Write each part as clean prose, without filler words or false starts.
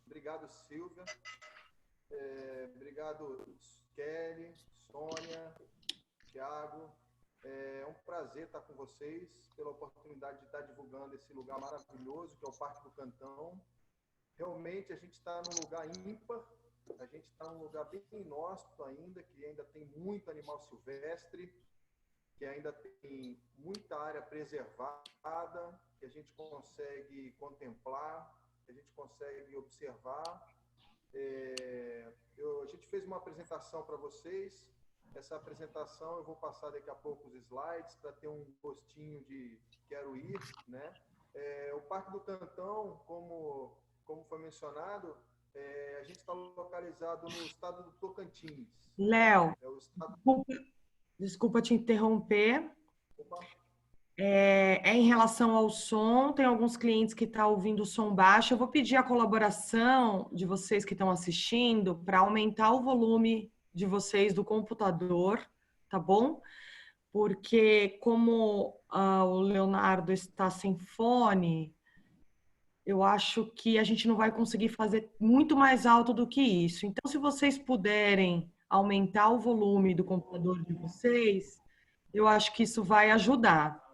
Obrigado, Silvia. Obrigado, Kelly, Sônia, Thiago. É um prazer estar com vocês, pela oportunidade de estar divulgando esse lugar maravilhoso, que é o Parque do Cantão. Realmente, a gente está num lugar ímpar, a gente está num lugar bem inóspito ainda, que ainda tem muito animal silvestre, que ainda tem muita área preservada, que a gente consegue contemplar, que a gente consegue observar. A gente fez uma apresentação para vocês. Essa apresentação eu vou passar daqui a pouco os slides para ter um gostinho de quero ir, né? O Parque do Cantão, como foi mencionado, a gente está localizado no estado do Tocantins. Léo, estado... desculpa te interromper. Em relação ao som, tem alguns clientes que estão ouvindo o som baixo. Eu vou pedir a colaboração de vocês que estão assistindo para aumentar o volume de vocês do computador, tá bom? Porque como o Leonardo está sem fone, eu acho que a gente não vai conseguir fazer muito mais alto do que isso. Então, se vocês puderem aumentar o volume do computador de vocês, eu acho que isso vai ajudar,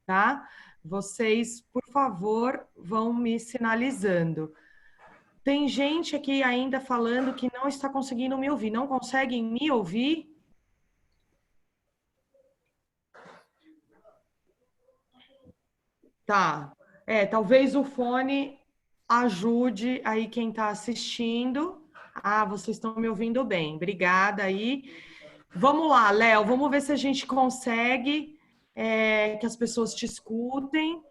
tá? Vocês, por favor, vão me sinalizando. Tem gente aqui ainda falando que não está conseguindo me ouvir. Não conseguem me ouvir? Tá. Talvez o fone ajude aí quem está assistindo. Ah, vocês estão me ouvindo bem. Obrigada aí. Vamos lá, Léo, vamos ver se a gente consegue que as pessoas te escutem.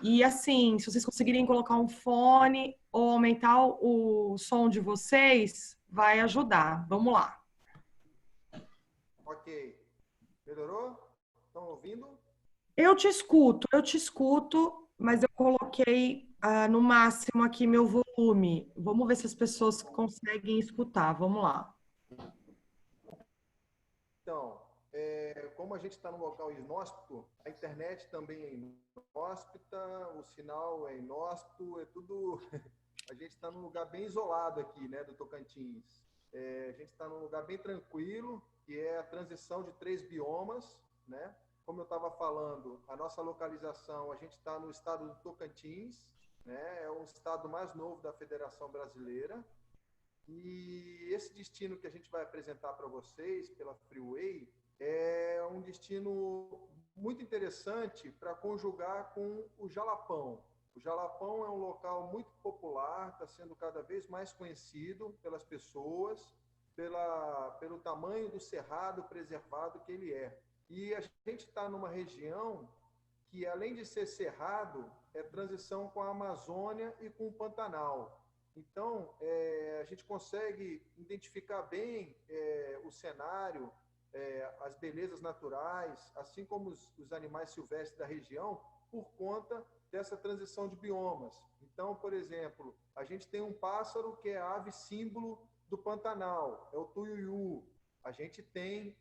E assim, se vocês conseguirem colocar um fone ou aumentar o som de vocês, vai ajudar. Vamos lá. Ok. Melhorou? Estão ouvindo? Eu te escuto, mas eu coloquei no máximo aqui meu volume. Vamos ver se as pessoas conseguem escutar. Vamos lá. Então, como a gente está num local inóspito, a internet também é inóspita, o sinal é inóspito, é tudo... A gente está num lugar bem isolado aqui, né, do Tocantins. A gente está num lugar bem tranquilo, que é a transição de 3 biomas, né? Como eu estava falando, a nossa localização, a gente está no estado do Tocantins, né? É o estado mais novo da Federação Brasileira. E esse destino que a gente vai apresentar para vocês pela Freeway é um destino muito interessante para conjugar com o Jalapão. O Jalapão é um local muito popular, está sendo cada vez mais conhecido pelas pessoas, pelo tamanho do cerrado preservado que ele é. E a gente está numa região que, além de ser cerrado, é transição com a Amazônia e com o Pantanal. Então, a gente consegue identificar bem o cenário, as belezas naturais, assim como os animais silvestres da região, por conta dessa transição de biomas. Então, por exemplo, a gente tem um pássaro que é a ave símbolo do Pantanal, é o tuiuiu. A gente tem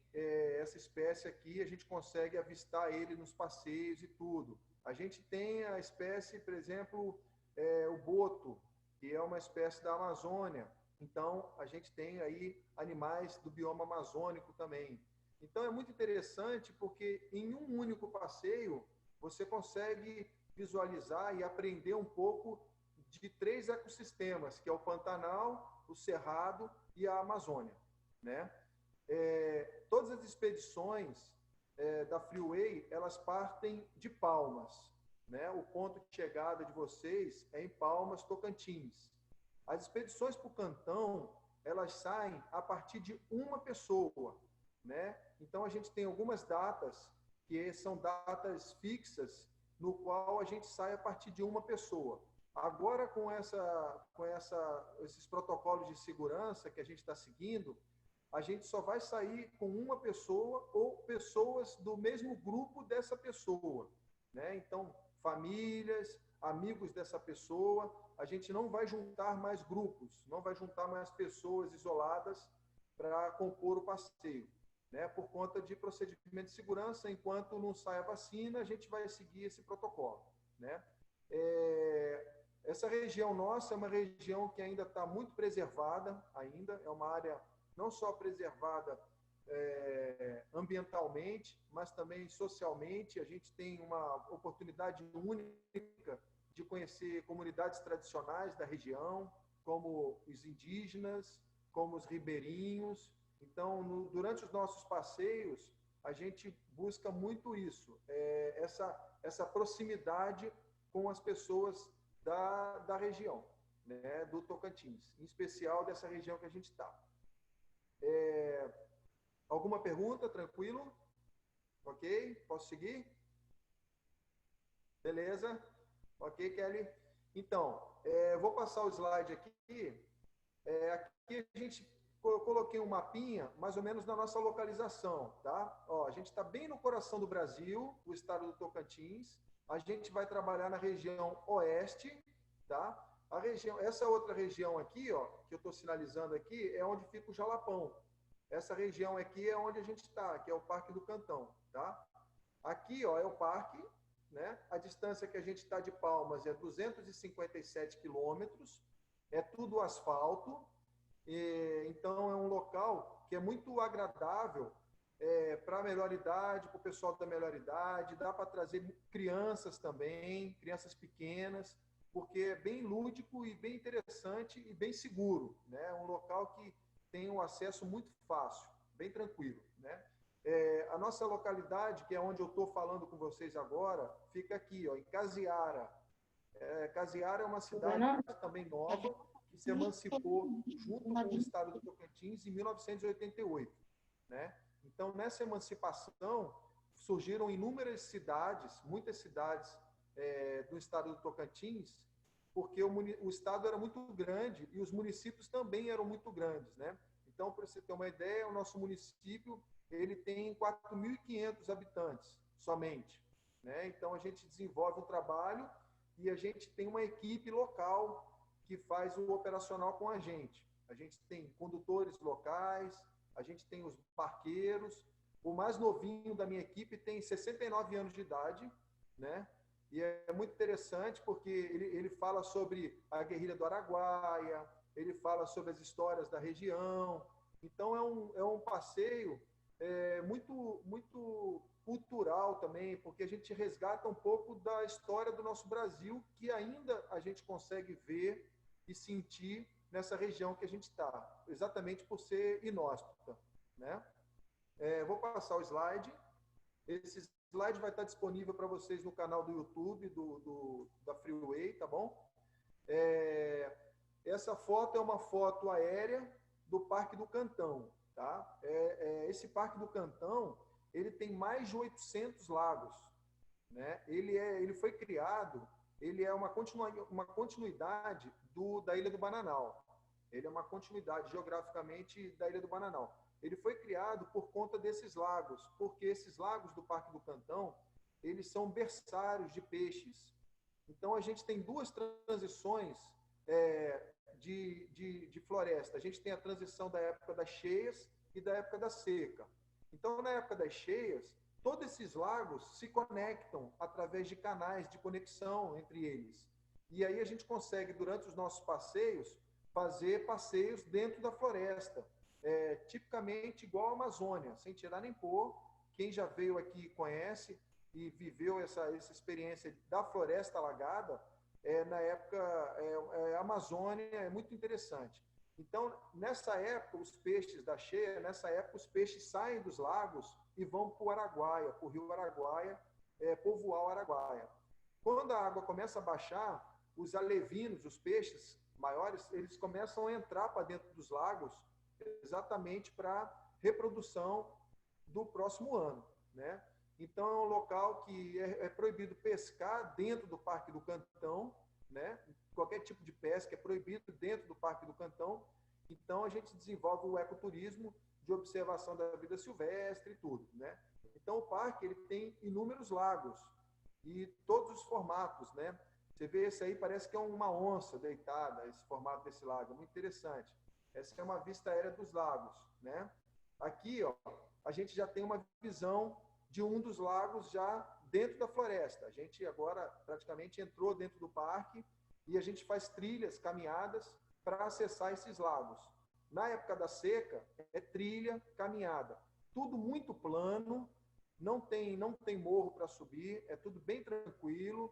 essa espécie aqui, a gente consegue avistar ele nos passeios e tudo. A gente tem a espécie, por exemplo, o boto, que é uma espécie da Amazônia. Então, a gente tem aí animais do bioma amazônico também. Então, é muito interessante porque em um único passeio você consegue visualizar e aprender um pouco de 3 ecossistemas, que é o Pantanal, o Cerrado e a Amazônia, né? Todas as expedições da Freeway, elas partem de Palmas, né? O ponto de chegada de vocês é em Palmas, Tocantins. As expedições para o Cantão, elas saem a partir de uma pessoa, né? Então, a gente tem algumas datas que são datas fixas, no qual a gente sai a partir de uma pessoa. Agora, com esses protocolos de segurança que a gente está seguindo, a gente só vai sair com uma pessoa ou pessoas do mesmo grupo dessa pessoa, né? Então, famílias, amigos dessa pessoa, a gente não vai juntar mais grupos, não vai juntar mais pessoas isoladas para compor o passeio, né? Por conta de procedimento de segurança, enquanto não sai a vacina, a gente vai seguir esse protocolo, né? Essa região nossa é uma região que ainda está muito preservada, ainda é uma área não só preservada ambientalmente, mas também socialmente. A gente tem uma oportunidade única de conhecer comunidades tradicionais da região, como os indígenas, como os ribeirinhos. Então, durante os nossos passeios, a gente busca muito isso, essa proximidade com as pessoas da região, né, do Tocantins, em especial dessa região que a gente está. Alguma pergunta? Tranquilo? Ok? Posso seguir? Beleza? Ok, Kelly? Então, vou passar o slide aqui. Aqui a gente coloquei um mapinha, mais ou menos na nossa localização, tá? Ó, a gente está bem no coração do Brasil, o estado do Tocantins. A gente vai trabalhar na região oeste, tá? Essa outra região aqui, ó, que eu estou sinalizando aqui, é onde fica o Jalapão. Essa região aqui é onde a gente está, que é o Parque do Cantão, tá? Aqui, ó, é o parque, né? A distância que a gente está de Palmas é 257 quilômetros, é tudo asfalto, então é um local que é muito agradável para a melhor idade, para o pessoal da melhor idade, dá para trazer crianças também, crianças pequenas, porque é bem lúdico e bem interessante e bem seguro, né? Um local que tem um acesso muito fácil, bem tranquilo, né? A nossa localidade, que é onde eu estou falando com vocês agora, fica aqui, ó, em Casiara. Casiara é uma cidade também nova, que se emancipou junto com o estado do Tocantins em 1988, né? Então, nessa emancipação, surgiram inúmeras cidades, muitas cidades do estado do Tocantins, porque o estado era muito grande e os municípios também eram muito grandes, né? Então, para você ter uma ideia, o nosso município ele tem 4.500 habitantes somente, né? Então, a gente desenvolve um trabalho e a gente tem uma equipe local que faz o operacional com a gente. A gente tem condutores locais, a gente tem os barqueiros. O mais novinho da minha equipe tem 69 anos de idade, né? E é muito interessante porque ele fala sobre a guerrilha do Araguaia, ele fala sobre as histórias da região. Então, é um passeio muito cultural também, porque a gente resgata um pouco da história do nosso Brasil, que ainda a gente consegue ver e sentir nessa região que a gente está, exatamente por ser inóspita, né? Vou passar o slide. Esse slide vai estar disponível para vocês no canal do YouTube da Freeway, tá bom? Essa foto é uma foto aérea do Parque do Cantão, tá? Esse Parque do Cantão, ele tem mais de 800 lagos, né? Ele foi criado, ele é uma continuidade da Ilha do Bananal. Ele é uma continuidade geograficamente da Ilha do Bananal. Ele foi criado por conta desses lagos, porque esses lagos do Parque do Cantão, eles são berçários de peixes. Então, a gente tem duas transições de floresta. A gente tem a transição da época das cheias e da época da seca. Então, na época das cheias, todos esses lagos se conectam através de canais de conexão entre eles. E aí a gente consegue, durante os nossos passeios, fazer passeios dentro da floresta, tipicamente igual à Amazônia, sem tirar nem pôr. Quem já veio aqui conhece e viveu essa experiência da floresta alagada, na época Amazônia, é muito interessante. Então, nessa época, os peixes da cheia, nessa época, os peixes saem dos lagos e vão para o Araguaia, para o rio Araguaia, povoar o Araguaia. Quando a água começa a baixar, os alevinos, os peixes maiores, eles começam a entrar para dentro dos lagos exatamente para reprodução do próximo ano, né? Então, é um local que é proibido pescar dentro do Parque do Cantão, né? Qualquer tipo de pesca é proibido dentro do Parque do Cantão. Então, a gente desenvolve o ecoturismo de observação da vida silvestre e tudo, né? Então, o parque ele tem inúmeros lagos e todos os formatos, né? Você vê esse aí, parece que é uma onça deitada, esse formato desse lago, muito interessante. Essa é uma vista aérea dos lagos, né? Aqui, ó, a gente já tem uma visão de um dos lagos já dentro da floresta. A gente agora praticamente entrou dentro do parque e a gente faz trilhas, caminhadas para acessar esses lagos. Na época da seca, é trilha, caminhada. Tudo muito plano, não tem morro para subir, é tudo bem tranquilo.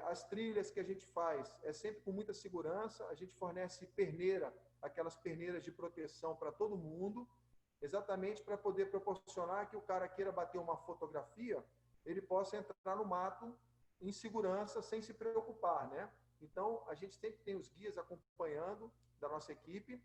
As trilhas que a gente faz é sempre com muita segurança, a gente fornece perneira, aquelas perneiras de proteção para todo mundo, exatamente para poder proporcionar que o cara queira bater uma fotografia, ele possa entrar no mato em segurança, sem se preocupar, né? Então, a gente sempre tem os guias acompanhando da nossa equipe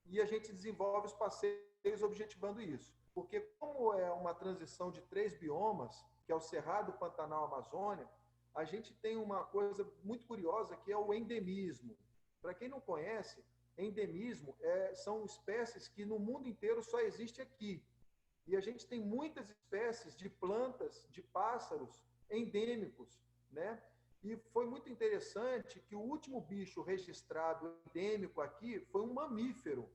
e a gente desenvolve os passeios objetivando isso. Porque como é uma transição de 3 biomas, que é o Cerrado, Pantanal, Amazônia, a gente tem uma coisa muito curiosa que é o endemismo. Para quem não conhece, endemismo são espécies que no mundo inteiro só existem aqui. E a gente tem muitas espécies de plantas, de pássaros endêmicos, né? E foi muito interessante que o último bicho registrado endêmico aqui foi um mamífero,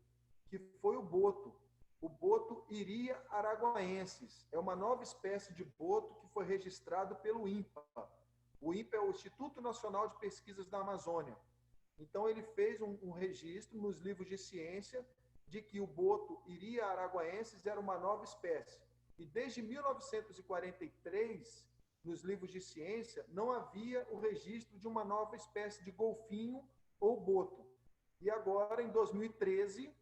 que foi o boto. O boto Iria araguaensis. É uma nova espécie de boto que foi registrado pelo INPA. O INPA é o Instituto Nacional de Pesquisas da Amazônia. Então, ele fez um registro nos livros de ciência de que o boto Iria araguaensis era uma nova espécie. E desde 1943, nos livros de ciência, não havia o registro de uma nova espécie de golfinho ou boto. E agora, em 2013,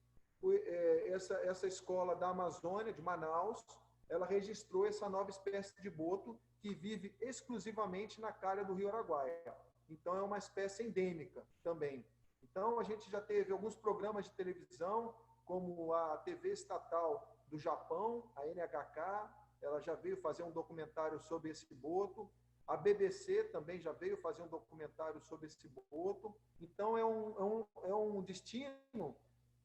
essa escola da Amazônia, de Manaus, ela registrou essa nova espécie de boto que vive exclusivamente na calha do Rio Araguaia. Então, é uma espécie endêmica também. Então, a gente já teve alguns programas de televisão, como a TV estatal do Japão, a NHK, ela já veio fazer um documentário sobre esse boto. A BBC também já veio fazer um documentário sobre esse boto. Então, é um destino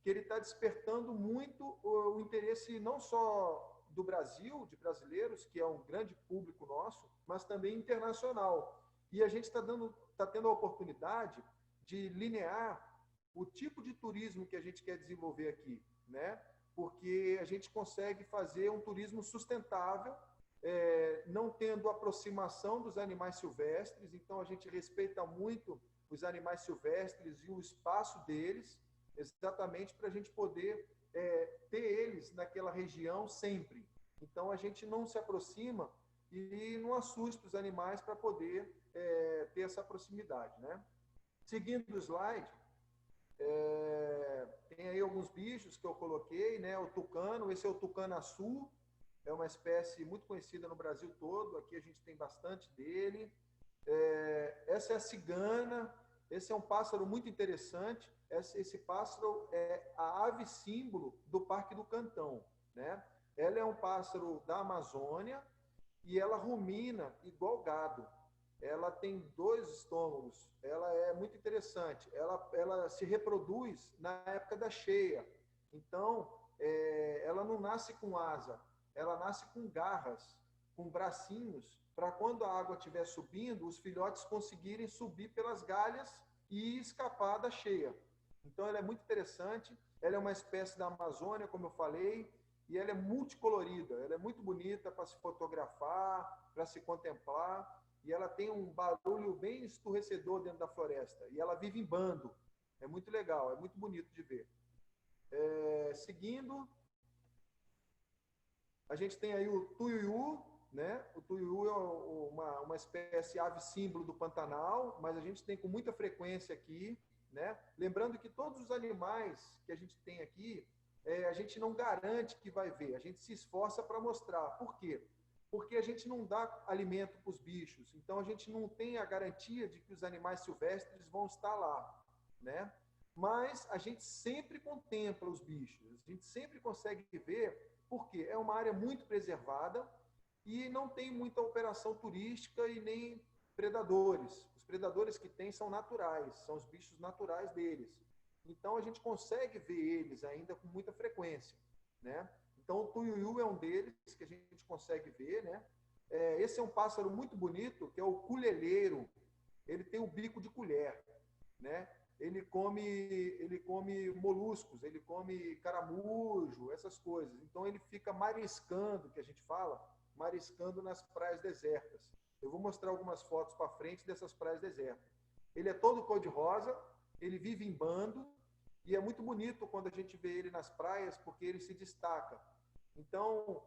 que ele está despertando muito o interesse não só do Brasil, de brasileiros, que é um grande público nosso, mas também internacional. E a gente está tendo a oportunidade de linear o tipo de turismo que a gente quer desenvolver aqui, né? Porque a gente consegue fazer um turismo sustentável, não tendo aproximação dos animais silvestres, então a gente respeita muito os animais silvestres e o espaço deles, exatamente para a gente poder ter eles naquela região sempre. Então, a gente não se aproxima e não assusta os animais para poder ter essa proximidade, né? Seguindo o slide, tem aí alguns bichos que eu coloquei, né? O tucano, esse é o tucano-açu, é uma espécie muito conhecida no Brasil todo, aqui a gente tem bastante dele. Essa é a cigana, esse é um pássaro muito interessante. Esse pássaro é a ave símbolo do Parque do Cantão, né? Ela é um pássaro da Amazônia e ela rumina igual gado. Ela tem 2 estômagos. Ela é muito interessante. Ela se reproduz na época da cheia. Então, ela não nasce com asa, ela nasce com garras, com bracinhos, para quando a água estiver subindo, os filhotes conseguirem subir pelas galhas e escapar da cheia. Então, ela é muito interessante. Ela é uma espécie da Amazônia, como eu falei, e ela é multicolorida. Ela é muito bonita para se fotografar, para se contemplar, e ela tem um barulho bem esturrecedor dentro da floresta. E ela vive em bando. É muito legal, é muito bonito de ver. Seguindo, a gente tem aí o tuiuiu, né? O tuiuiu é uma espécie ave símbolo do Pantanal, mas a gente tem com muita frequência aqui, né? Lembrando que todos os animais que a gente tem aqui, a gente não garante que vai ver, a gente se esforça para mostrar. Por quê? Porque a gente não dá alimento para os bichos, então a gente não tem a garantia de que os animais silvestres vão estar lá, né? Mas a gente sempre contempla os bichos, a gente sempre consegue ver, porque é uma área muito preservada e não tem muita operação turística e nem predadores. Os predadores que tem são naturais, são os bichos naturais deles. Então, a gente consegue ver eles ainda com muita frequência, né? Então, o tuiuiu é um deles que a gente consegue ver, né? Esse é um pássaro muito bonito, que é o culeleiro. Ele tem o bico de colher, né? Ele come moluscos, ele come caramujo, essas coisas. Então, ele fica mariscando, que a gente fala, mariscando nas praias desertas. Eu vou mostrar algumas fotos para frente dessas praias desertas. Ele é todo cor-de-rosa, ele vive em bando, e é muito bonito quando a gente vê ele nas praias, porque ele se destaca. Então,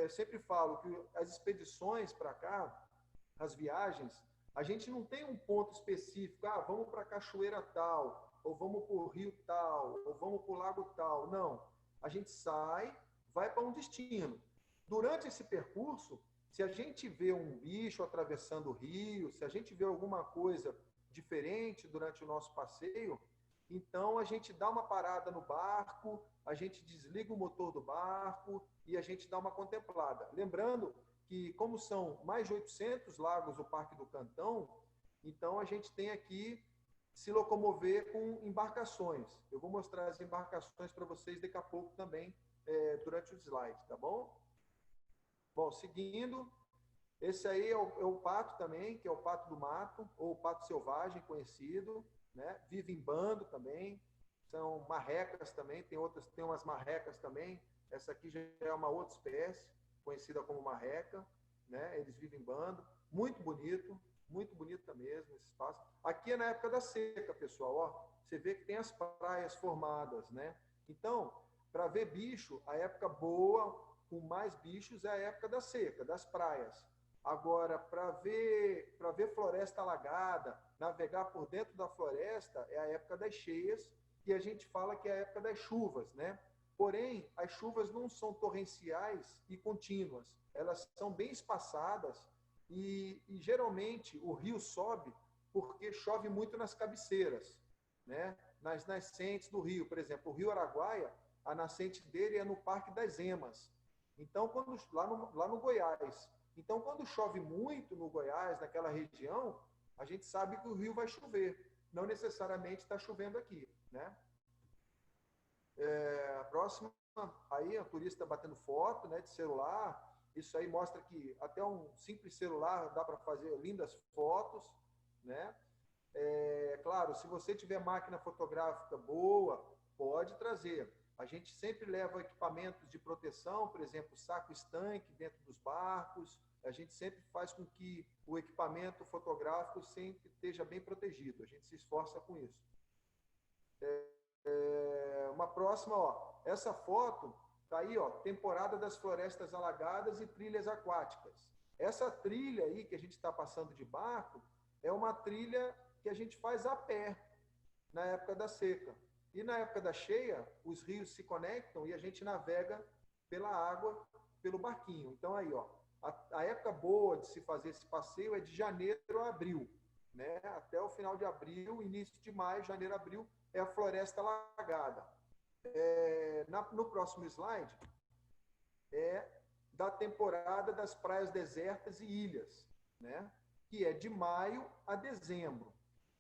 sempre falo que as expedições para cá, as viagens, a gente não tem um ponto específico, vamos para a cachoeira tal, ou vamos para o rio tal, ou vamos para o lago tal. Não. A gente sai, vai para um destino. Durante esse percurso, se a gente vê um bicho atravessando o rio, se a gente vê alguma coisa diferente durante o nosso passeio, então a gente dá uma parada no barco, a gente desliga o motor do barco e a gente dá uma contemplada. Lembrando que, como são mais de 800 lagos o Parque do Cantão, então a gente tem aqui se locomover com embarcações. Eu vou mostrar as embarcações para vocês daqui a pouco também, durante os slides, tá bom? Bom, seguindo, esse aí é o pato também, que é o pato do mato, ou o pato selvagem conhecido, né? Vive em bando também, são marrecas também, tem umas marrecas também, essa aqui já é uma outra espécie, conhecida como marreca, né? Eles vivem em bando, muito bonita mesmo esse espaço. Aqui é na época da seca, pessoal, ó, você vê que tem as praias formadas, né? Então, para ver bicho, a época boa, com mais bichos, é a época da seca, das praias. Agora, para ver floresta alagada, navegar por dentro da floresta, é a época das cheias, que a gente fala que é a época das chuvas, né? Porém, as chuvas não são torrenciais e contínuas, elas são bem espaçadas e geralmente o rio sobe porque chove muito nas cabeceiras, né? Nas nascentes do rio. Por exemplo, o rio Araguaia, a nascente dele é no Parque das Emas. Então, lá no Goiás. Então, quando chove muito no Goiás, naquela região, a gente sabe que o rio vai chover. Não necessariamente está chovendo aqui, né? A próxima, aí o turista batendo foto, né, de celular. Isso aí mostra que até um simples celular dá para fazer lindas fotos, né? Claro, se você tiver máquina fotográfica boa, pode trazer. A gente sempre leva equipamentos de proteção, por exemplo, saco estanque dentro dos barcos. A gente sempre faz com que o equipamento fotográfico sempre esteja bem protegido. A gente se esforça com isso. Uma próxima, ó. Essa foto tá aí, ó, temporada das florestas alagadas e trilhas aquáticas. Essa trilha aí que a gente está passando de barco é uma trilha que a gente faz a pé na época da seca. E na época da cheia, os rios se conectam e a gente navega pela água, pelo barquinho. Então aí, ó, a época boa de se fazer esse passeio é de janeiro a abril, né? Até o final de abril, início de maio, janeiro, abril, é a floresta alagada. No próximo slide, é da temporada das praias desertas e ilhas, né? Que é de maio a dezembro.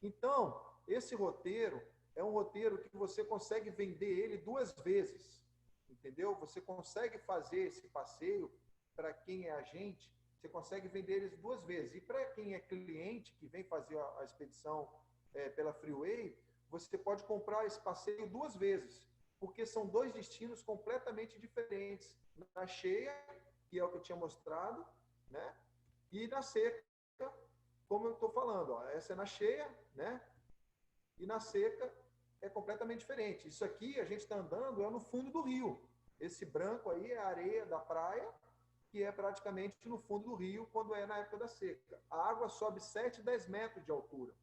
Então, esse roteiro é um roteiro que você consegue vender ele 2 vezes, entendeu? Você consegue fazer esse passeio para quem é agente, você consegue vender eles 2 vezes. E para quem é cliente, que vem fazer a expedição pela Freeway, você pode comprar esse passeio 2 vezes, porque são 2 destinos completamente diferentes. Na cheia, que é o que eu tinha mostrado, né? E na seca, como eu estou falando, ó, essa é na cheia, né? E na seca é completamente diferente. Isso aqui a gente está andando no fundo do rio. Esse branco aí é a areia da praia, que é praticamente no fundo do rio quando é na época da seca. A água sobe 7, 10 metros de altura.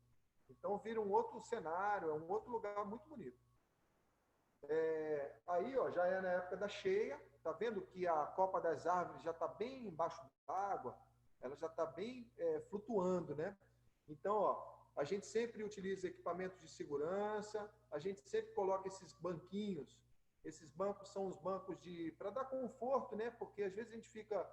Então vira um outro cenário, é um outro lugar muito bonito. Aí, ó, já é na época da cheia. Tá vendo que a copa das árvores já está bem embaixo d'água? Ela já está bem flutuando, né? Então, ó, a gente sempre utiliza equipamentos de segurança, a gente sempre coloca esses banquinhos. Esses bancos são os bancos para dar conforto, né? Porque às vezes a gente fica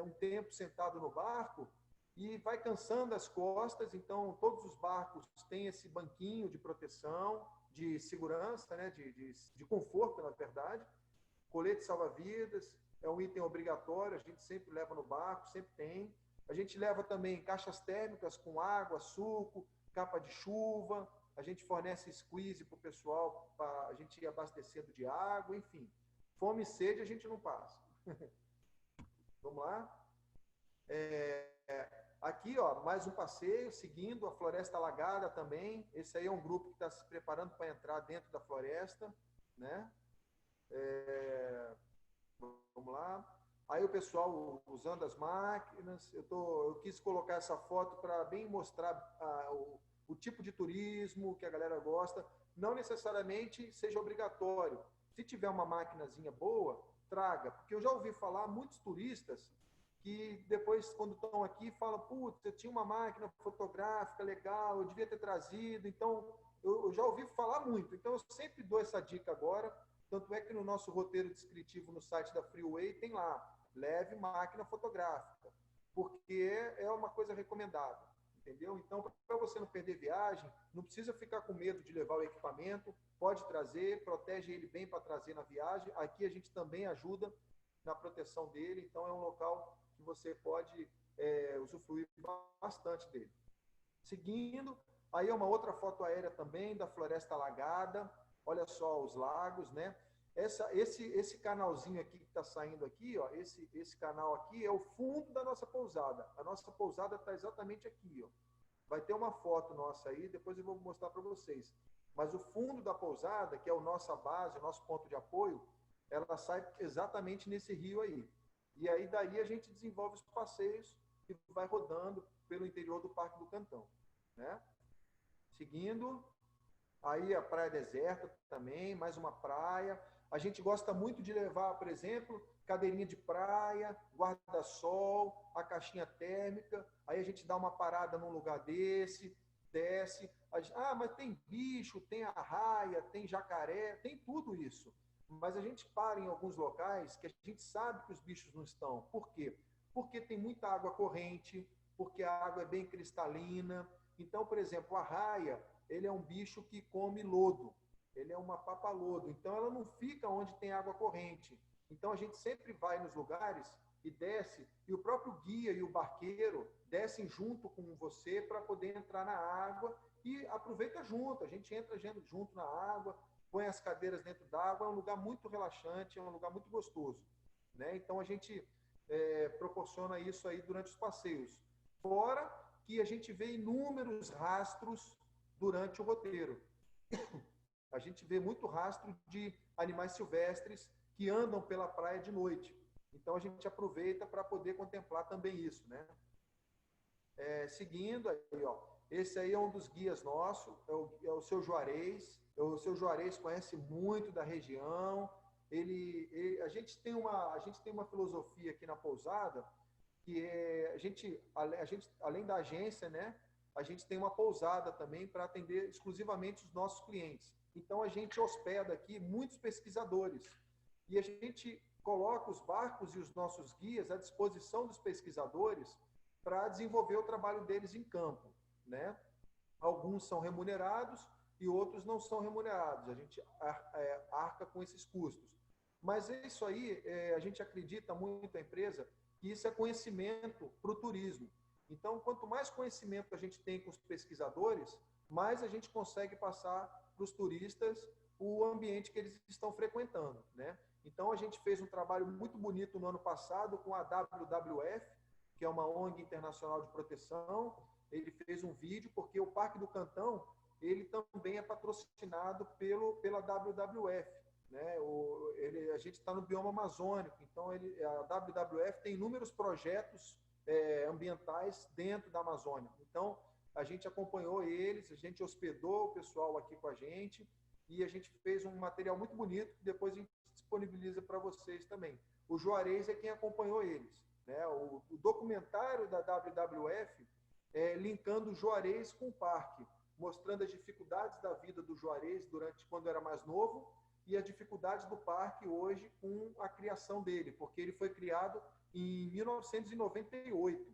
um tempo sentado no barco e vai cansando as costas. Então, todos os barcos têm esse banquinho de proteção, de segurança, né? de conforto, na verdade. Colete salva-vidas é um item obrigatório, a gente sempre leva no barco, sempre tem. A gente leva também caixas térmicas com água, suco, capa de chuva. A gente fornece squeeze para o pessoal, para a gente ir abastecendo de água, enfim. Fome e sede a gente não passa. Vamos lá? Aqui, ó, mais um passeio, seguindo a Floresta Alagada também. Esse aí é um grupo que está se preparando para entrar dentro da floresta, né? Vamos lá. Aí o pessoal usando as máquinas. Eu quis colocar essa foto para bem mostrar o tipo de turismo que a galera gosta. Não necessariamente seja obrigatório. Se tiver uma maquinazinha boa, traga. Porque eu já ouvi falar muitos turistas que depois, quando estão aqui, falam, putz, eu tinha uma máquina fotográfica legal, eu devia ter trazido. Então, eu já ouvi falar muito. Então, eu sempre dou essa dica agora. Tanto é que no nosso roteiro descritivo no site da Freeway tem lá, leve máquina fotográfica, porque é uma coisa recomendada, entendeu? Então, para você não perder viagem, não precisa ficar com medo de levar o equipamento, pode trazer, protege ele bem para trazer na viagem. Aqui a gente também ajuda na proteção dele, então é um local que você pode usufruir bastante dele. Seguindo, aí é uma outra foto aérea também da Floresta Alagada. Olha só os lagos, né? Esse canalzinho aqui que está saindo aqui, ó, esse canal aqui é o fundo da nossa pousada. A nossa pousada está exatamente aqui, ó. Vai ter uma foto nossa aí, depois eu vou mostrar para vocês. Mas o fundo da pousada, que é a nossa base, o nosso ponto de apoio, ela sai exatamente nesse rio aí. E aí daí a gente desenvolve os passeios e vai rodando pelo interior do Parque do Cantão, né? Seguindo, aí a praia deserta também, mais uma praia. A gente gosta muito de levar, por exemplo, cadeirinha de praia, guarda-sol, a caixinha térmica. Aí a gente dá uma parada num lugar desse, desce. Mas tem bicho, tem arraia, tem jacaré, tem tudo isso. Mas a gente para em alguns locais que a gente sabe que os bichos não estão. Por quê? Porque tem muita água corrente, porque a água é bem cristalina. Então, por exemplo, a arraia, ele é um bicho que come lodo. Ele é uma papa-lodo. Então, ela não fica onde tem água corrente. Então, a gente sempre vai nos lugares e desce, e o próprio guia e o barqueiro descem junto com você para poder entrar na água e aproveita junto. A gente entra junto na água, põe as cadeiras dentro d'água. É um lugar muito relaxante, é um lugar muito gostoso, né? Então, a gente proporciona isso aí durante os passeios. Fora que a gente vê inúmeros rastros durante o roteiro. A gente vê muito rastro de animais silvestres que andam pela praia de noite. Então, a gente aproveita para poder contemplar também isso, né? Seguindo, aí, ó, esse aí é um dos guias nosso, é o seu Juarez. O seu Juarez conhece muito da região. A gente tem uma filosofia aqui na pousada, que a gente, além da agência, né, a gente tem uma pousada também para atender exclusivamente os nossos clientes. Então, a gente hospeda aqui muitos pesquisadores e a gente coloca os barcos e os nossos guias à disposição dos pesquisadores para desenvolver o trabalho deles em campo, né? Alguns são remunerados e outros não são remunerados. A gente arca com esses custos. Mas isso aí, a gente acredita muito, a empresa, que isso é conhecimento para o turismo. Então, quanto mais conhecimento a gente tem com os pesquisadores, mais a gente consegue passar para os turistas o ambiente que eles estão frequentando, né? Então, a gente fez um trabalho muito bonito no ano passado com a WWF, que é uma ONG internacional de proteção. Ele fez um vídeo, porque o Parque do Cantão, ele também é patrocinado pela WWF, né? A gente está no bioma amazônico, então a WWF tem inúmeros projetos ambientais dentro da Amazônia. Então, a gente acompanhou eles, a gente hospedou o pessoal aqui com a gente e a gente fez um material muito bonito que depois a gente disponibiliza para vocês também. O Juarez é quem acompanhou eles, né? O documentário da WWF linkando o Juarez com o parque, mostrando as dificuldades da vida do Juarez quando era mais novo e as dificuldades do parque hoje com a criação dele, porque ele foi criado em 1998.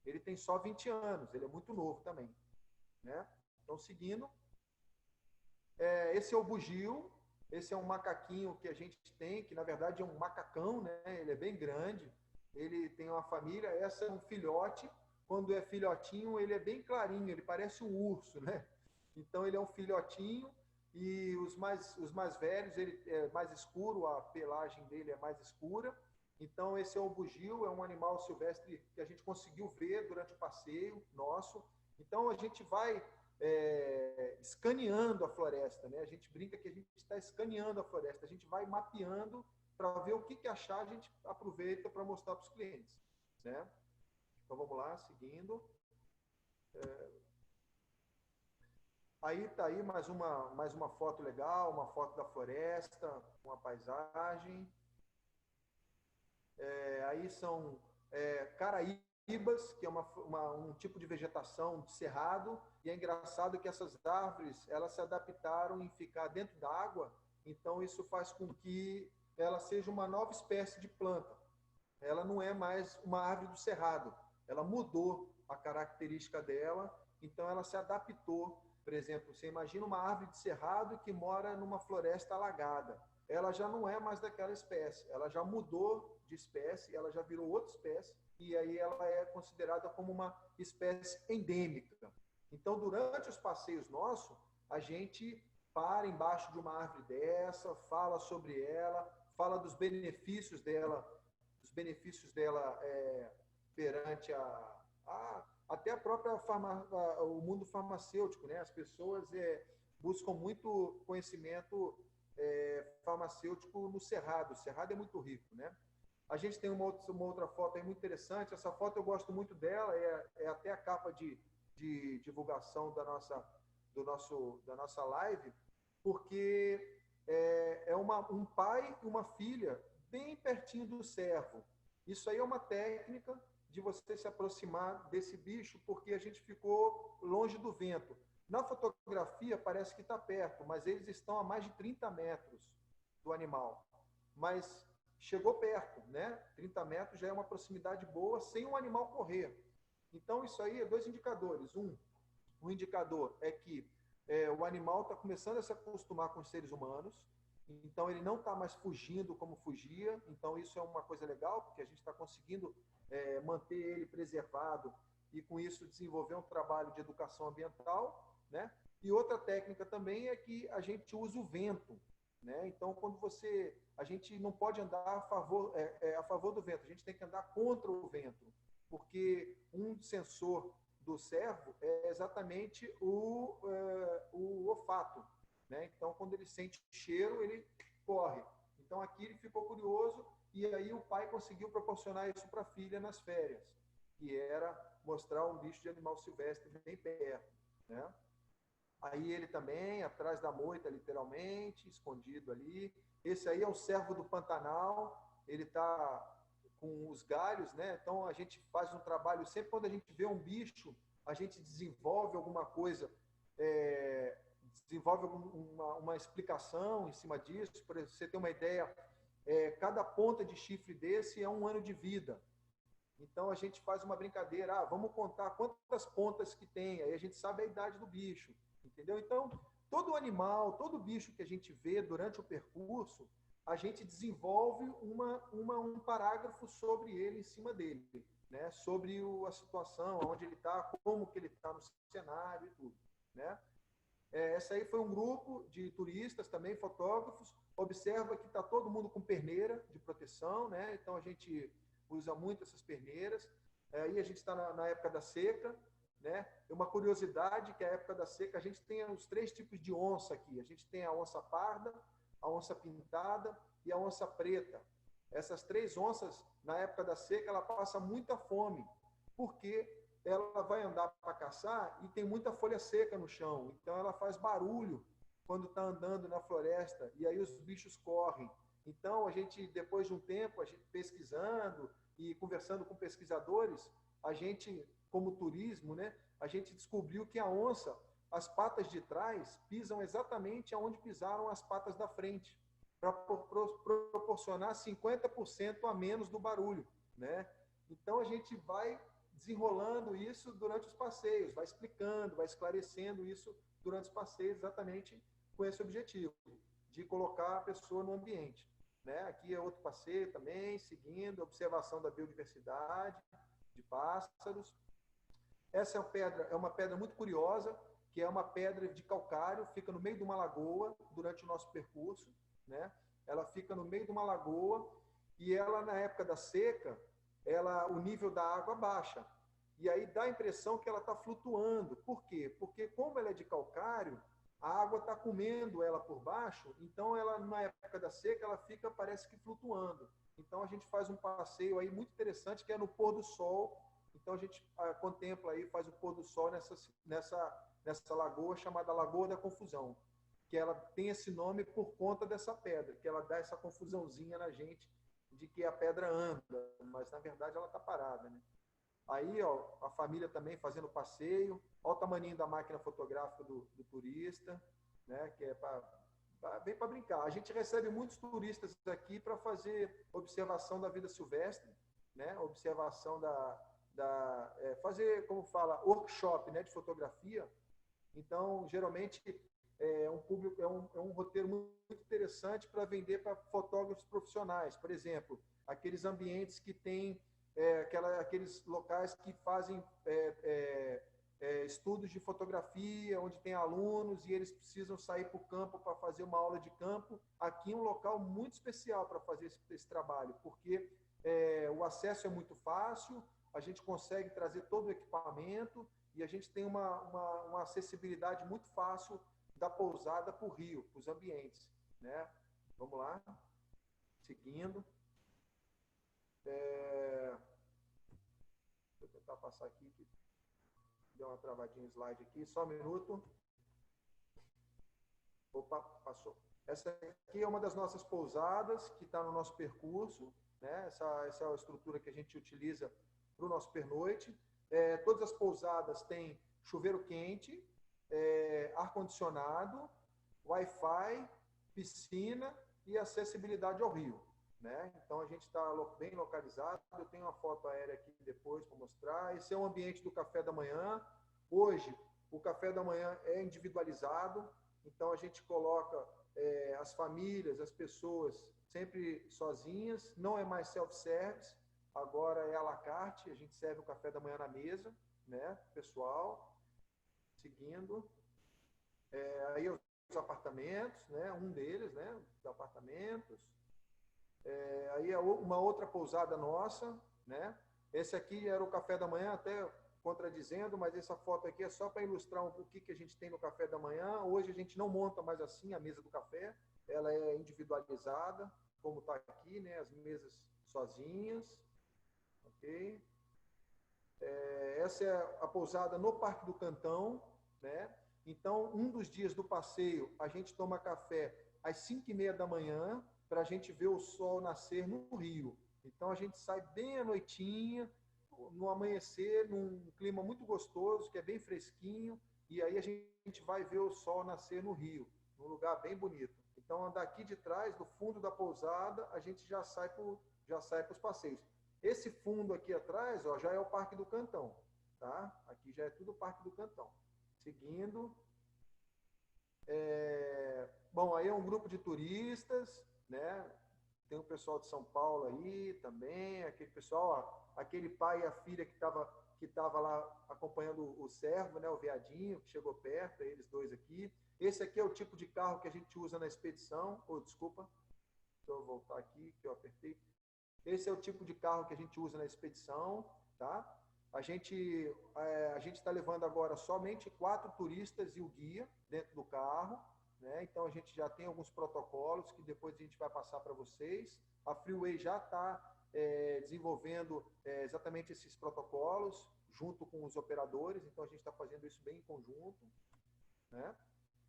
Ele tem só 20 anos, ele é muito novo também, né? Então, seguindo, esse é o bugio, esse é um macaquinho que a gente tem, que na verdade é um macacão, né? Ele é bem grande, ele tem uma família, essa é um filhote. Quando é filhotinho, ele é bem clarinho, ele parece um urso, né? Então, ele é um filhotinho. E os mais velhos, ele é mais escuro, a pelagem dele é mais escura. Então, esse é o bugio, é um animal silvestre que a gente conseguiu ver durante o passeio nosso. Então, a gente vai escaneando a floresta, né? A gente brinca que a gente está escaneando a floresta, a gente vai mapeando para ver o que achar, a gente aproveita para mostrar para os clientes, né? Então, vamos lá, seguindo. Aí está aí mais uma foto legal, uma foto da floresta, uma paisagem. Aí são caraíbas, que é um tipo de vegetação de cerrado, e é engraçado que essas árvores elas se adaptaram em ficar dentro da água, então isso faz com que ela seja uma nova espécie de planta. Ela não é mais uma árvore do cerrado, ela mudou a característica dela, então ela se adaptou. Por exemplo, você imagina uma árvore de cerrado que mora numa floresta alagada. Ela já não é mais daquela espécie, ela já mudou de espécie, ela já virou outra espécie, e aí ela é considerada como uma espécie endêmica. Então, durante os passeios nossos, a gente para embaixo de uma árvore dessa, fala sobre ela, fala dos benefícios dela perante até a própria o mundo farmacêutico, né? As pessoas buscam muito conhecimento farmacêutico no Cerrado. O Cerrado é muito rico, né? A gente tem uma outra foto aí muito interessante. Essa foto eu gosto muito dela, é até a capa de divulgação da nossa live, porque um pai e uma filha bem pertinho do cervo. Isso aí é uma técnica de você se aproximar desse bicho, porque a gente ficou longe do vento. Na fotografia parece que está perto, mas eles estão a mais de 30 metros do animal. Mas chegou perto, né? 30 metros já é uma proximidade boa, sem o animal correr. Então, isso aí é dois indicadores. Um indicador é que o animal está começando a se acostumar com os seres humanos, então ele não está mais fugindo como fugia, então isso é uma coisa legal, porque a gente está conseguindo manter ele preservado e com isso desenvolver um trabalho de educação ambiental, né? E outra técnica também é que a gente usa o vento, né? Então a gente não pode andar a favor do vento, a gente tem que andar contra o vento, porque um sensor do cervo é exatamente o olfato, né? Então, quando ele sente cheiro, ele corre. Então, aqui ele ficou curioso e aí o pai conseguiu proporcionar isso para a filha nas férias, que era mostrar um bicho de animal silvestre bem perto, né? Aí ele também, atrás da moita, literalmente, escondido ali. Esse aí é o cervo do Pantanal, ele está com os galhos, né? Então, a gente faz um trabalho, sempre quando a gente vê um bicho, a gente desenvolve alguma coisa, desenvolve uma explicação em cima disso. Para você ter uma ideia, cada ponta de chifre desse é 1 ano de vida. Então, a gente faz uma brincadeira, vamos contar quantas pontas que tem, aí a gente sabe a idade do bicho, entendeu? Então, todo animal, todo bicho que a gente vê durante o percurso, a gente desenvolve um parágrafo sobre ele, em cima dele, né? Sobre a situação, onde ele está, como que ele está no cenário e tudo, né? Essa aí foi um grupo de turistas, também fotógrafos. Observa que está todo mundo com perneira de proteção, né? Então a gente usa muito essas perneiras. Aí a gente está na época da seca, né? Uma curiosidade que a época da seca a gente tem os 3 tipos de onça aqui. A gente tem a onça parda, a onça pintada e a onça preta. Essas 3 onças, na época da seca, ela passa muita fome, porque ela vai andar para caçar e tem muita folha seca no chão. Então, ela faz barulho quando está andando na floresta e aí os bichos correm. Então, a gente, depois de um tempo, a gente pesquisando e conversando com pesquisadores, a gente, como turismo, né, a gente descobriu que a onça, as patas de trás pisam exatamente aonde pisaram as patas da frente, para proporcionar 50% a menos do barulho, né? Então, a gente vai desenrolando isso durante os passeios, vai explicando, vai esclarecendo isso durante os passeios, exatamente com esse objetivo, de colocar a pessoa no ambiente, né? Aqui é outro passeio também, seguindo, observação da biodiversidade, de pássaros. Essa é uma pedra muito curiosa, que é uma pedra de calcário, fica no meio de uma lagoa durante o nosso percurso, né? Ela fica no meio de uma lagoa e ela, na época da seca, o nível da água baixa. E aí dá a impressão que ela está flutuando. Por quê? Porque como ela é de calcário, a água está comendo ela por baixo, então ela, na época da seca, ela fica, parece que flutuando. Então a gente faz um passeio aí muito interessante, que é no pôr do sol. Então a gente contempla aí, faz o pôr do sol nessa lagoa chamada Lagoa da Confusão, que ela tem esse nome por conta dessa pedra, que ela dá essa confusãozinha na gente de que a pedra anda, mas na verdade ela está parada, né? Aí, ó, a família também fazendo passeio, olha o tamaninho da máquina fotográfica do turista, né? Que é vem para brincar. A gente recebe muitos turistas aqui para fazer observação da vida silvestre, né? Observação fazer, como fala, workshop, né? De fotografia. Então, geralmente é um público, é um roteiro muito interessante para vender para fotógrafos profissionais. Por exemplo, aqueles ambientes que têm aqueles locais que fazem estudos de fotografia, onde tem alunos e eles precisam sair para o campo para fazer uma aula de campo. Aqui é um local muito especial para fazer esse trabalho, porque o acesso é muito fácil, a gente consegue trazer todo o equipamento e a gente tem uma acessibilidade muito fácil da pousada para o rio, para os ambientes, né? Vamos lá, seguindo. Deixa eu tentar passar aqui, que deu uma travadinha slide aqui, só um minuto. Opa, passou. Essa aqui é uma das nossas pousadas, que está no nosso percurso, né? Essa é a estrutura que a gente utiliza para o nosso pernoite. Todas as pousadas têm chuveiro quente, ar-condicionado, Wi-Fi, piscina e acessibilidade ao rio, né? Então a gente está bem localizado. Eu tenho uma foto aérea aqui depois para mostrar. Esse é o ambiente do café da manhã. Hoje, o café da manhã é individualizado, então a gente coloca as famílias, as pessoas sempre sozinhas, não é mais self-service, agora é à la carte, a gente serve o café da manhã na mesa, né, pessoal. Seguindo. Aí os apartamentos, né, um deles, né, os apartamentos. Aí é uma outra pousada nossa, né? Esse aqui era o café da manhã, até contradizendo, mas essa foto aqui é só para ilustrar o que a gente tem no café da manhã. Hoje a gente não monta mais assim a mesa do café, ela é individualizada, como está aqui, né? As mesas sozinhas, ok? Essa é a pousada no Parque do Cantão, né? Então, um dos dias do passeio, a gente toma café às 5h30 da manhã, para a gente ver o sol nascer no rio. Então, a gente sai bem à noitinha, no amanhecer, num clima muito gostoso, que é bem fresquinho, e aí a gente vai ver o sol nascer no rio, num lugar bem bonito. Então, daqui de trás, do fundo da pousada, a gente já sai para os passeios. Esse fundo aqui atrás, ó, já é o Parque do Cantão, tá? Aqui já é tudo o Parque do Cantão. Seguindo. Bom, aí é um grupo de turistas, né? Tem o pessoal de São Paulo aí também, aquele pessoal, ó, aquele pai e a filha que tava lá acompanhando o servo, né? O veadinho, que chegou perto, eles dois aqui. Esse aqui é o tipo de carro que a gente usa na expedição. Desculpa, deixa eu voltar aqui, que eu apertei. Esse é o tipo de carro que a gente usa na expedição, tá? A gente está levando agora somente 4 turistas e o guia dentro do carro, né? Então a gente já tem alguns protocolos que depois a gente vai passar para vocês. A Freeway já está desenvolvendo exatamente esses protocolos junto com os operadores, então a gente está fazendo isso bem em conjunto, né?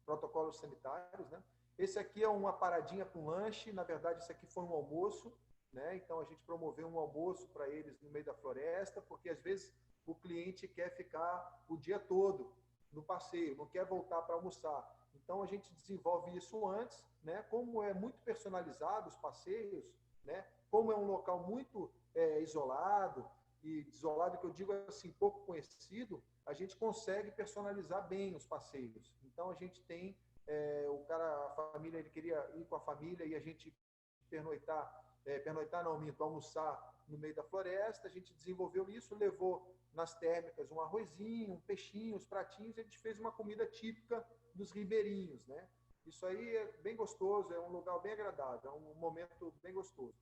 Protocolos sanitários, né? Esse aqui é uma paradinha com lanche, na verdade isso aqui foi um almoço, né? Então a gente promoveu um almoço para eles no meio da floresta, porque às vezes o cliente quer ficar o dia todo no passeio, não quer voltar para almoçar. Então a gente desenvolve isso antes, né? Como é muito personalizado os passeios, né? Como é um local muito isolado, e isolado que eu digo assim, pouco conhecido, a gente consegue personalizar bem os passeios. Então a gente tem a família, ele queria ir com a família e a gente almoçar no meio da floresta, a gente desenvolveu isso, levou nas térmicas um arrozinho, um peixinho, os pratinhos, e a gente fez uma comida típica dos ribeirinhos, né? Isso aí é bem gostoso, é um lugar bem agradável, é um momento bem gostoso.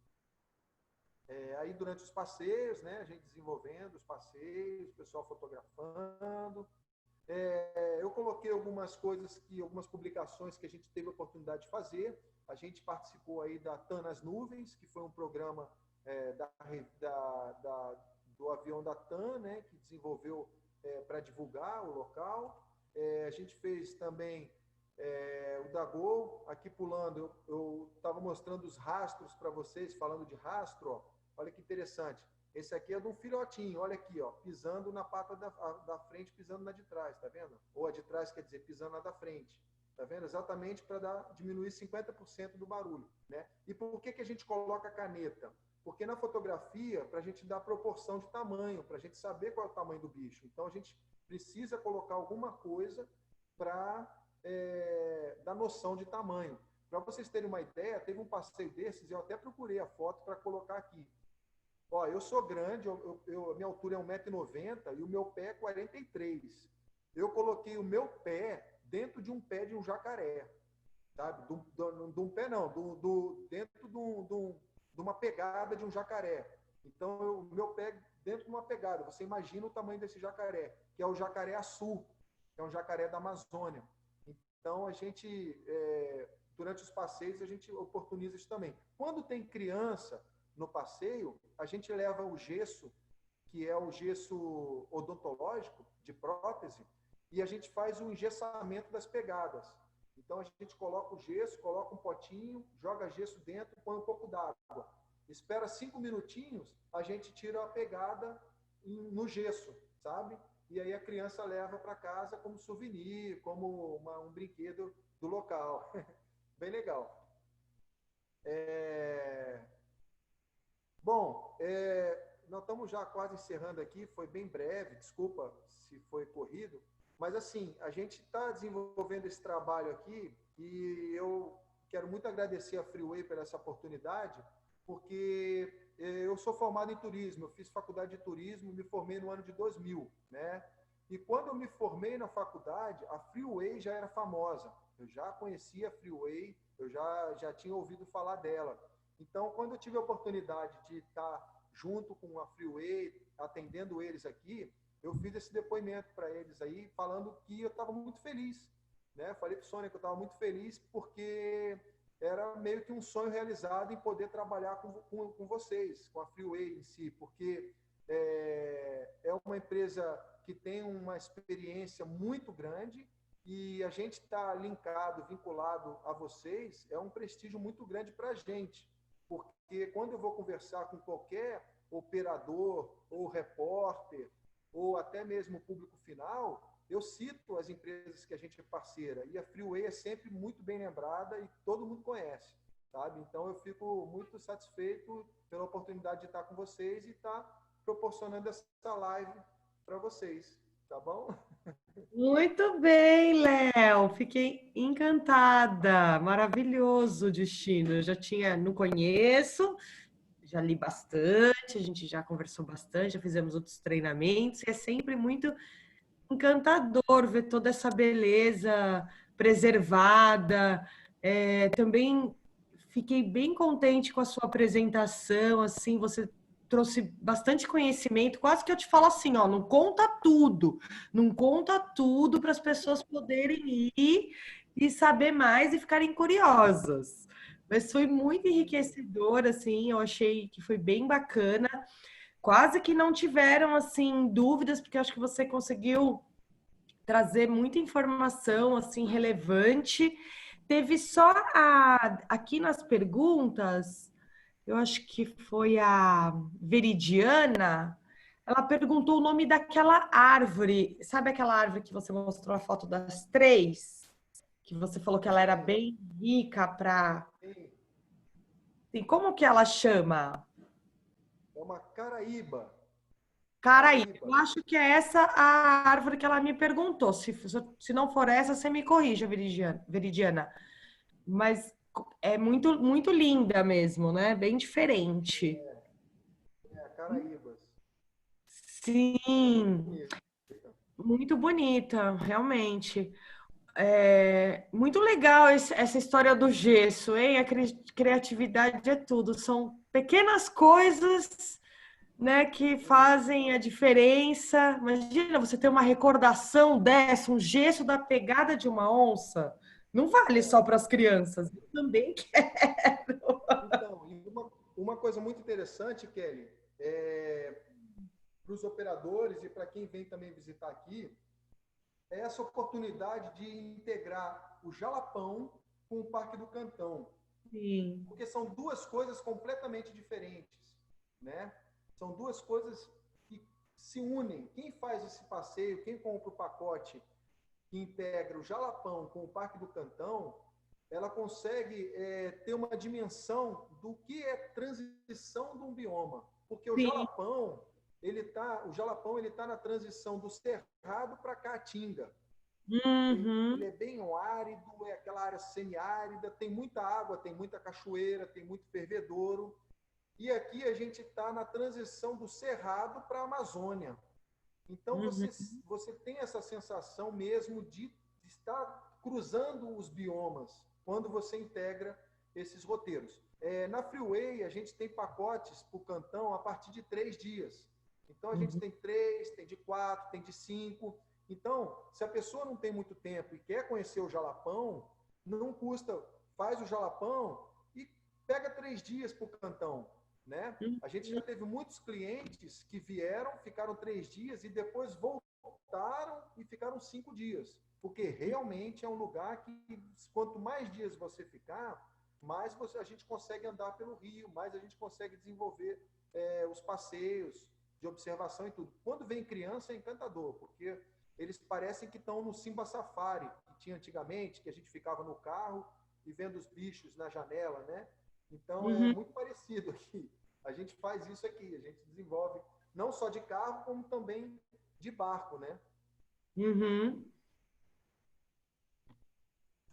Aí, durante os passeios, né, a gente desenvolvendo os passeios, o pessoal fotografando. Eu coloquei algumas coisas, algumas publicações que a gente teve a oportunidade de fazer. A gente participou aí da TAN nas Nuvens, que foi um programa do avião da TAN, né, que desenvolveu para divulgar o local. A gente fez também o da Gol, aqui pulando, eu estava mostrando os rastros para vocês, falando de rastro, ó. Olha que interessante. Esse aqui é de um filhotinho, olha aqui, ó, pisando na pata da frente, pisando na de trás, tá vendo? Ou a de trás, quer dizer, pisando na da frente. Tá vendo? Exatamente para diminuir 50% do barulho, né? E por que a gente coloca a caneta? Porque na fotografia, para a gente dar proporção de tamanho, para a gente saber qual é o tamanho do bicho. Então, a gente precisa colocar alguma coisa para dar noção de tamanho. Para vocês terem uma ideia, teve um passeio desses, eu até procurei a foto para colocar aqui. Ó, eu sou grande, a minha altura é 1,90 m e o meu pé é 43. Eu coloquei o meu pé dentro de um pé de um jacaré, sabe? De um pé não, dentro de uma pegada de um jacaré. Então, o meu pé dentro de uma pegada. Você imagina o tamanho desse jacaré, que é o jacaré-açu, que é um jacaré da Amazônia. Então, a gente, durante os passeios, a gente oportuniza isso também. Quando tem criança no passeio, a gente leva o gesso, que é o gesso odontológico, de prótese, e a gente faz o engessamento das pegadas. Então, a gente coloca o gesso, coloca um potinho, joga gesso dentro, põe um pouco d'água. Espera 5 minutinhos, a gente tira a pegada no gesso, sabe? E aí a criança leva para casa como souvenir, como um brinquedo do local. Bem legal. Bom, nós estamos já quase encerrando aqui, foi bem breve, desculpa se foi corrido, mas assim, a gente está desenvolvendo esse trabalho aqui e eu quero muito agradecer a Freeway por essa oportunidade, porque eu sou formado em turismo, eu fiz faculdade de turismo, me formei no ano de 2000, né? E quando eu me formei na faculdade, a Freeway já era famosa, eu já conhecia a Freeway, eu já tinha ouvido falar dela. Então, quando eu tive a oportunidade de estar junto com a Freeway, atendendo eles aqui, eu fiz esse depoimento para eles aí, falando que eu estava muito feliz, né? Falei para o Sônia que eu estava muito feliz porque era meio que um sonho realizado em poder trabalhar com vocês, com a Freeway em si, porque é uma empresa que tem uma experiência muito grande e a gente está linkado, vinculado a vocês, é um prestígio muito grande para a gente, porque quando eu vou conversar com qualquer operador ou repórter, ou até mesmo público final, eu cito as empresas que a gente é parceira, e a Freeway é sempre muito bem lembrada e todo mundo conhece, sabe? Então, eu fico muito satisfeito pela oportunidade de estar com vocês e estar proporcionando essa live para vocês, tá bom? Muito bem, Léo. Fiquei encantada. Maravilhoso o destino. Eu já tinha, não conheço, já li bastante, a gente já conversou bastante, já fizemos outros treinamentos, e é sempre muito encantador ver toda essa beleza preservada. Também fiquei bem contente com a sua apresentação, assim, você trouxe bastante conhecimento, quase que eu te falo assim, ó, não conta tudo, não conta tudo para as pessoas poderem ir e saber mais e ficarem curiosas. Mas foi muito enriquecedor, assim, eu achei que foi bem bacana. Quase que não tiveram, assim, dúvidas, porque eu acho que você conseguiu trazer muita informação, assim, relevante. Teve só aqui nas perguntas, eu acho que foi a Veridiana, ela perguntou o nome daquela árvore. Sabe aquela árvore que você mostrou a foto das três? Que você falou que ela era bem rica para... E como que ela chama? É uma caraíba. Caraíba. Eu acho que é essa a árvore que ela me perguntou. Se não for essa, você me corrija, Veridiana. Mas é muito, muito linda mesmo, né? Bem diferente. A caraíbas. É muito Sim, bonito. muito bonita, realmente. Muito legal essa história do gesso, hein? A criatividade é tudo. São pequenas coisas, né, que fazem a diferença. Imagina você ter uma recordação dessa, um gesso da pegada de uma onça. Não vale só para as crianças. Eu também quero. Então, e uma coisa muito interessante, Kelly, para os operadores e para quem vem também visitar aqui, é essa oportunidade de integrar o Jalapão com o Parque do Cantão. Sim. Porque são duas coisas completamente diferentes, né? São duas coisas que se unem. Quem faz esse passeio, quem compra o pacote que integra o Jalapão com o Parque do Cantão, ela consegue ter uma dimensão do que é transição de um bioma. Porque o Jalapão, o Jalapão tá na transição do Cerrado para a Caatinga. Uhum. Ele é bem árido, é aquela área semiárida, tem muita água, tem muita cachoeira, tem muito fervedouro. E aqui a gente está na transição do Cerrado para a Amazônia. Então você tem essa sensação mesmo de estar cruzando os biomas quando você integra esses roteiros. Na Freeway, a gente tem pacotes para o Cantão a partir de 3 dias. Então, a gente tem 3, tem de 4, tem de 5. Então, se a pessoa não tem muito tempo e quer conhecer o Jalapão, não custa, faz o Jalapão e pega 3 dias para o Cantão. Né? A gente já teve muitos clientes que vieram, ficaram 3 dias e depois voltaram e ficaram 5 dias. Porque realmente é um lugar que, quanto mais dias você ficar, mais a gente consegue andar pelo rio, mais a gente consegue desenvolver os passeios de observação e tudo. Quando vem criança é encantador, porque eles parecem que estão no Simba Safari, que tinha antigamente, que a gente ficava no carro e vendo os bichos na janela, né? Então, é muito parecido aqui. A gente faz isso aqui, a gente desenvolve não só de carro, como também de barco, né? Uhum.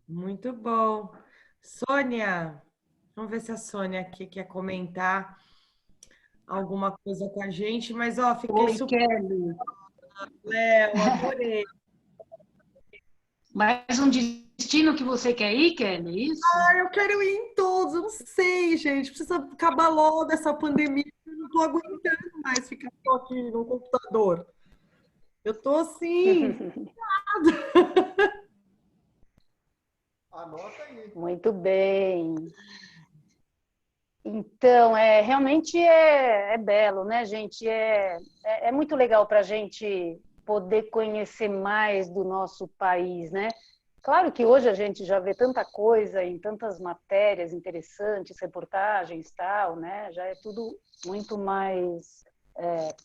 Muito bom. Sônia, vamos ver se a Sônia aqui quer comentar alguma coisa com a gente, mas ó, fiquei Oi, super. Kelly. Léo, adorei. Mais um destino que você quer ir, Kelly? Isso? Eu quero ir em todos, eu não sei, gente. Precisa acabar logo essa pandemia. Eu não estou aguentando mais ficar só aqui no computador. Eu tô assim. Anota aí. Muito bem. Então, realmente é belo, né, gente? É muito legal para a gente poder conhecer mais do nosso país, né? Claro que hoje a gente já vê tanta coisa em tantas matérias interessantes, reportagens, tal, né? Já é tudo muito mais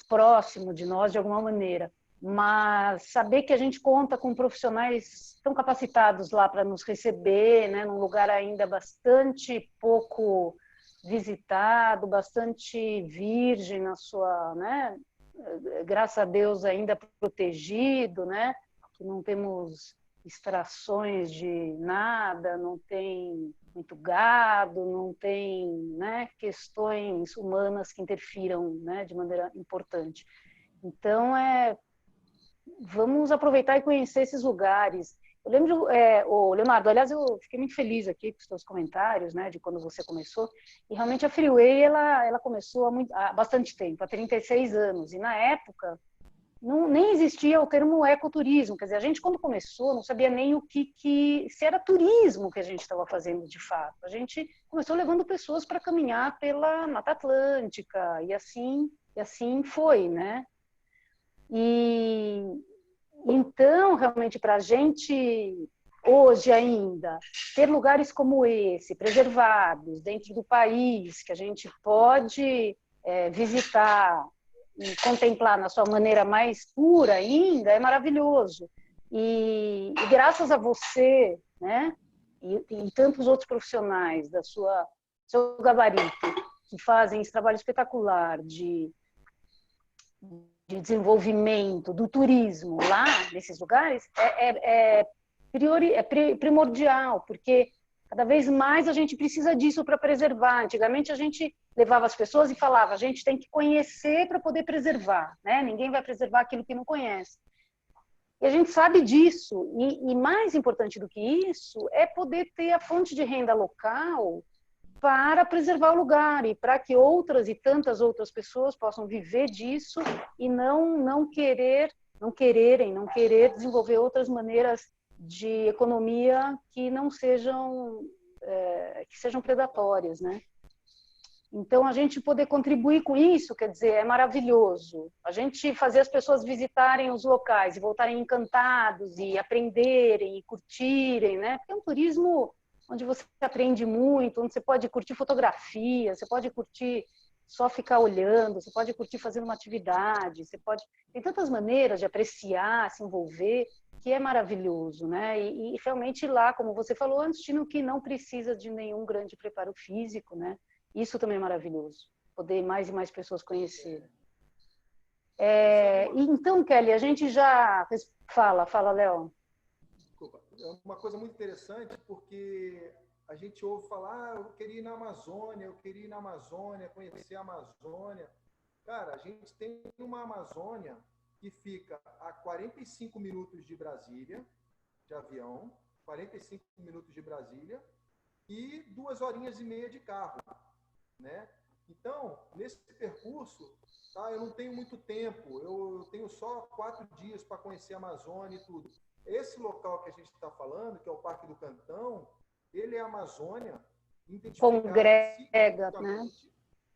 próximo de nós de alguma maneira. Mas saber que a gente conta com profissionais tão capacitados lá para nos receber, né? Num lugar ainda bastante pouco visitado, bastante virgem na sua, né? Graças a Deus ainda protegido, né? Que não temos extrações de nada, não tem muito gado, não tem, né, questões humanas que interfiram, né, de maneira importante. Então, vamos aproveitar e conhecer esses lugares. Eu lembro, Leonardo, aliás, eu fiquei muito feliz aqui com os seus comentários, né, de quando você começou, e realmente a Freeway, ela começou há bastante tempo, há 36 anos, e na época nem existia o termo ecoturismo, quer dizer, a gente quando começou não sabia nem se era turismo que a gente estava fazendo de fato. A gente começou levando pessoas para caminhar pela Mata Atlântica, e assim foi, né? E então, realmente, para a gente, hoje ainda, ter lugares como esse, preservados, dentro do país, que a gente pode visitar e contemplar na sua maneira mais pura ainda, é maravilhoso. E graças a você, né, e tantos outros profissionais seu gabarito, que fazem esse trabalho espetacular de desenvolvimento do turismo lá nesses lugares é primordial, porque cada vez mais a gente precisa disso para preservar. Antigamente a gente levava as pessoas e falava, a gente tem que conhecer para poder preservar, né? Ninguém vai preservar aquilo que não conhece. E a gente sabe disso. E mais importante do que isso é poder ter a fonte de renda local para preservar o lugar e para que outras e tantas outras pessoas possam viver disso e não querer desenvolver outras maneiras de economia que não sejam que sejam predatórias, né? Então, a gente poder contribuir com isso, quer dizer, é maravilhoso. A gente fazer as pessoas visitarem os locais e voltarem encantados e aprenderem e curtirem, né? Porque é um turismo onde você aprende muito, onde você pode curtir fotografia, você pode curtir só ficar olhando, você pode curtir fazendo uma atividade, você pode... Tem tantas maneiras de apreciar, se envolver, que é maravilhoso, né? E realmente lá, como você falou, é um destino que não precisa de nenhum grande preparo físico, né? Isso também é maravilhoso, poder mais e mais pessoas conhecerem. Então, Kelly, a gente já... Fala, Léo. Desculpa. É uma coisa muito interessante, porque a gente ouve falar, eu queria ir na Amazônia, conhecer a Amazônia. Cara, a gente tem uma Amazônia que fica a 45 minutos de Brasília, de avião, 45 minutos de Brasília, e 2h30 de carro, né? Então, nesse percurso, tá, eu não tenho muito tempo, eu tenho só 4 dias para conhecer a Amazônia e tudo. Esse local que a gente está falando, que é o Parque do Cantão, ele é a Amazônia, identificado congrega, né?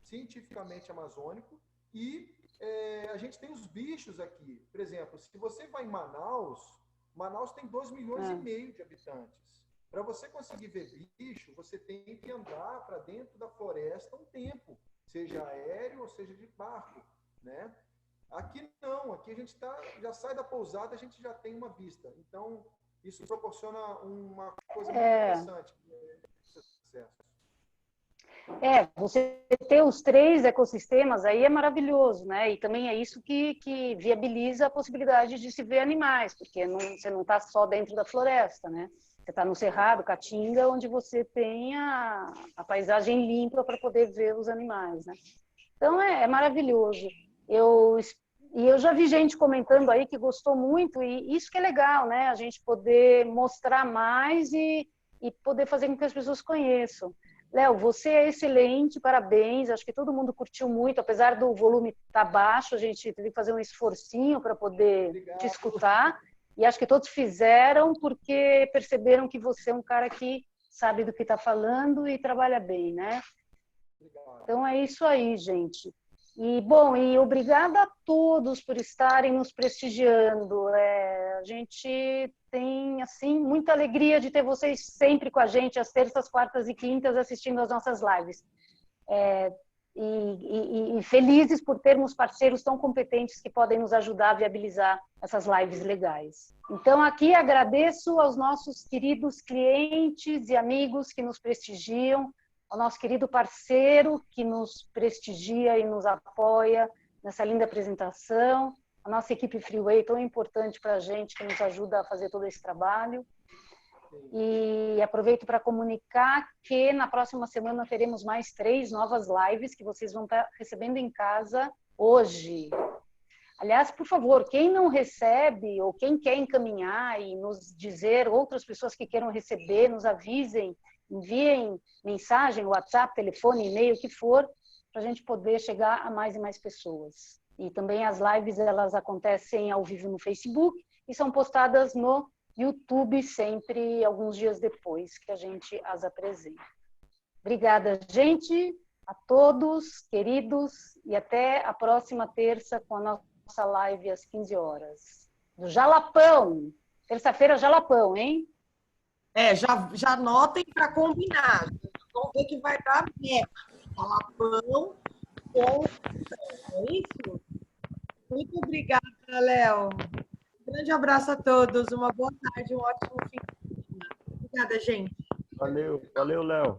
Cientificamente amazônico, e a gente tem os bichos aqui. Por exemplo, se você vai em Manaus tem 2,5 milhões de habitantes. Para você conseguir ver bicho, você tem que andar para dentro da floresta um tempo, seja aéreo ou seja de barco, né? Aqui não, aqui a gente já sai da pousada, a gente já tem uma vista. Então, isso proporciona uma coisa muito interessante. Você ter os 3 ecossistemas aí é maravilhoso, né? E também é isso que viabiliza a possibilidade de se ver animais, porque você não está só dentro da floresta, né? Você está no Cerrado, Caatinga, onde você tem a paisagem limpa para poder ver os animais, né? Então, é maravilhoso. Eu já vi gente comentando aí que gostou muito, e isso que é legal, né? A gente poder mostrar mais e poder fazer com que as pessoas conheçam. Léo, você é excelente, parabéns. Acho que todo mundo curtiu muito, apesar do volume estar baixo, a gente teve que fazer um esforcinho para poder te escutar. E acho que todos fizeram porque perceberam que você é um cara que sabe do que está falando e trabalha bem, né? Então é isso aí, gente. E obrigada a todos por estarem nos prestigiando. A gente tem, assim, muita alegria de ter vocês sempre com a gente, às terças, quartas e quintas, assistindo às nossas lives. E felizes por termos parceiros tão competentes que podem nos ajudar a viabilizar essas lives legais. Então, aqui agradeço aos nossos queridos clientes e amigos que nos prestigiam, ao nosso querido parceiro que nos prestigia e nos apoia nessa linda apresentação, a nossa equipe Freeway, tão importante para a gente, que nos ajuda a fazer todo esse trabalho. E aproveito para comunicar que na próxima semana teremos mais 3 novas lives que vocês vão estar recebendo em casa hoje. Aliás, por favor, quem não recebe ou quem quer encaminhar e nos dizer, outras pessoas que queiram receber, nos avisem, enviem mensagem, WhatsApp, telefone, e-mail, o que for, para a gente poder chegar a mais e mais pessoas. E também as lives, elas acontecem ao vivo no Facebook e são postadas no YouTube sempre, alguns dias depois que a gente as apresenta. Obrigada, gente, a todos, queridos, e até a próxima terça com a nossa live às 15 horas. Do Jalapão. Terça-feira, Jalapão, hein? Já anotem para combinar. Vamos ver que vai dar mesmo. Jalapão com... É isso? Muito obrigada, Léo. Um grande abraço a todos. Uma boa tarde, um ótimo fim de semana. Obrigada, gente. Valeu, Léo.